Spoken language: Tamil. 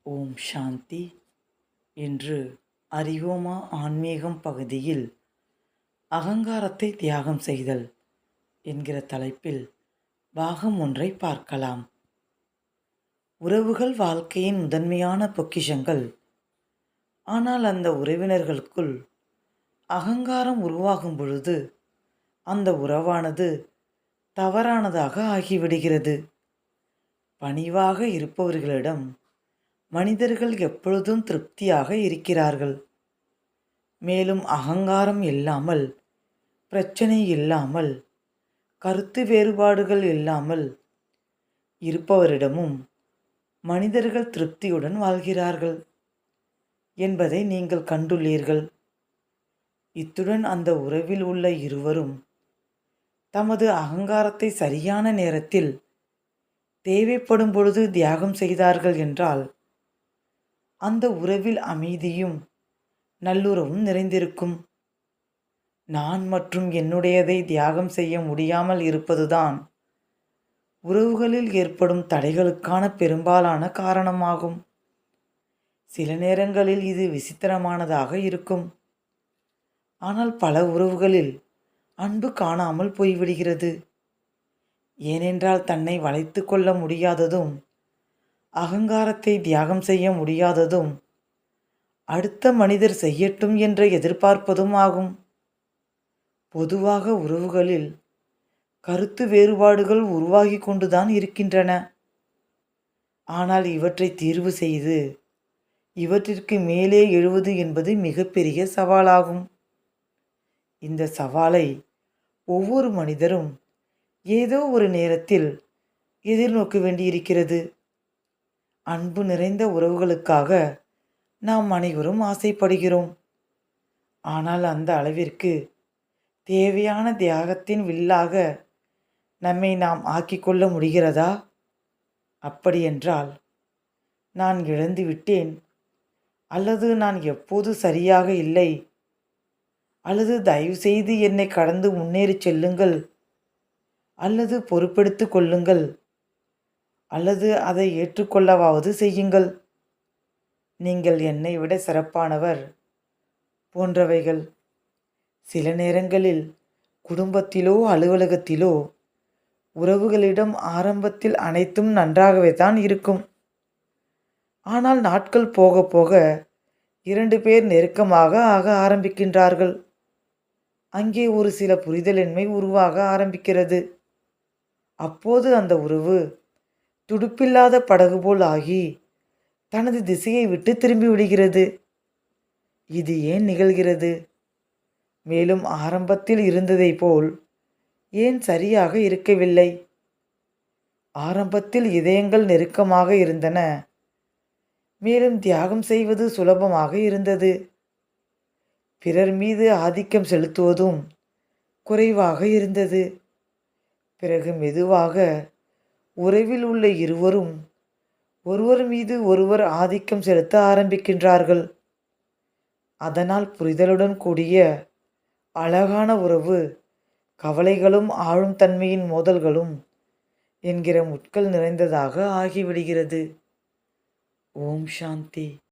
ஓம் சாந்தி. இன்று அறிவோமா ஆன்மீகம் பகுதியில் அகங்காரத்தை தியாகம் செய்தல் என்கிற தலைப்பில் பாகம் ஒன்றை பார்க்கலாம். உறவுகள் வாழ்க்கையின் முதன்மையான பொக்கிஷங்கள். ஆனால் அந்த உறவினர்களுக்குள் அகங்காரம் உருவாகும் பொழுது அந்த உறவானது தவறானதாக ஆகிவிடுகிறது. பணிவாக இருப்பவர்களிடம் மனிதர்கள் எப்பொழுதும் திருப்தியாக இருக்கிறார்கள். மேலும் அகங்காரம் இல்லாமல், பிரச்சனை இல்லாமல், கருத்து வேறுபாடுகள் இல்லாமல் இருப்பவரிடமும் மனிதர்கள் திருப்தியுடன் வாழ்கிறார்கள் என்பதை நீங்கள் கண்டுள்ளீர்கள். இத்துடன் அந்த உறவில் உள்ள இருவரும் தமது அகங்காரத்தை சரியான நேரத்தில் தேவைப்படும் பொழுது தியாகம் செய்தார்கள் என்றால் அந்த உறவில் அமைதியும் நல்லுறவும் நிறைந்திருக்கும். நான் மற்றும் என்னுடையதை தியாகம் செய்ய முடியாமல் இருப்பதுதான் உறவுகளில் ஏற்படும் தடைகளுக்கான பெரும்பாலான காரணமாகும். சில நேரங்களில் இது விசித்திரமானதாக இருக்கும். ஆனால் பல உறவுகளில் அன்பு காணாமல் போய்விடுகிறது. ஏனென்றால் தன்னை வளைத்து கொள்ள முடியாததும் அகங்காரத்தை தியாகம் செய்ய முடியாததும் அடுத்த மனிதர் செய்யட்டும் என்ற எதிர்பார்ப்பதும் ஆகும். பொதுவாக உறவுகளில் கருத்து வேறுபாடுகள் உருவாகி கொண்டுதான் இருக்கின்றன. ஆனால் இவற்றை தீர்வு செய்து இவற்றிற்கு மேலே எழுவது என்பது மிகப்பெரிய சவாலாகும். இந்த சவாலை ஒவ்வொரு மனிதரும் ஏதோ ஒரு நேரத்தில் எதிர்நோக்க வேண்டியிருக்கிறது. அன்பு நிறைந்த உறவுகளுக்காக நாம் அனைவரும் ஆசைப்படுகிறோம். ஆனால் அந்த அளவிற்கு தேவையான தியாகத்தின் வில்லாக நம்மை நாம் ஆக்கிக்கொள்ள முடிகிறதா? அப்படியென்றால் நான் இழந்து விட்டேன், அல்லது நான் எப்போது சரியாக இல்லை, அல்லது தயவு செய்து என்னை கடந்து முன்னேறி செல்லுங்கள், அல்லது பொறுப்பெடுத்து கொள்ளுங்கள், அல்லது அதை ஏற்றுக்கொள்ளவாவது செய்யுங்கள், நீங்கள் என்னை விட சிறப்பானவர் போன்றவைகள். சில நேரங்களில் குடும்பத்திலோ அலுவலகத்திலோ உறவுகளிடம் ஆரம்பத்தில் அனைத்தும் நன்றாகவே தான் இருக்கும். ஆனால் நாட்கள் போக போக 2 பேர் நெருக்கமாக ஆக ஆரம்பிக்கின்றார்கள். அங்கே ஒரு சில புரிதலின்மை உருவாக ஆரம்பிக்கிறது. அப்போது அந்த உறவு துடுப்பில்லாத படகு போல் ஆகி தனது திசையை விட்டு திரும்பி விடுகிறது. இது ஏன் நிகழ்கிறது? மேலும் ஆரம்பத்தில் இருந்ததை போல் ஏன் சரியாக இருக்கவில்லை? ஆரம்பத்தில் இதயங்கள் நெருக்கமாக இருந்தன. மேலும் தியாகம் செய்வது சுலபமாக இருந்தது. பிறர் மீது ஆதிக்கம் செலுத்துவதும் குறைவாக இருந்தது. பிறகு மெதுவாக உறவில் உள்ள இருவரும் ஒருவர் மீது ஒருவர் ஆதிக்கம் செலுத்த ஆரம்பிக்கின்றார்கள். அதனால் புரிதலுடன் கூடிய அழகான உறவு கவலைகளும் ஆளும் தன்மையின் மோதல்களும் என்கிற முட்கள் நிறைந்ததாக ஆகிவிடுகிறது. ஓம் சாந்தி.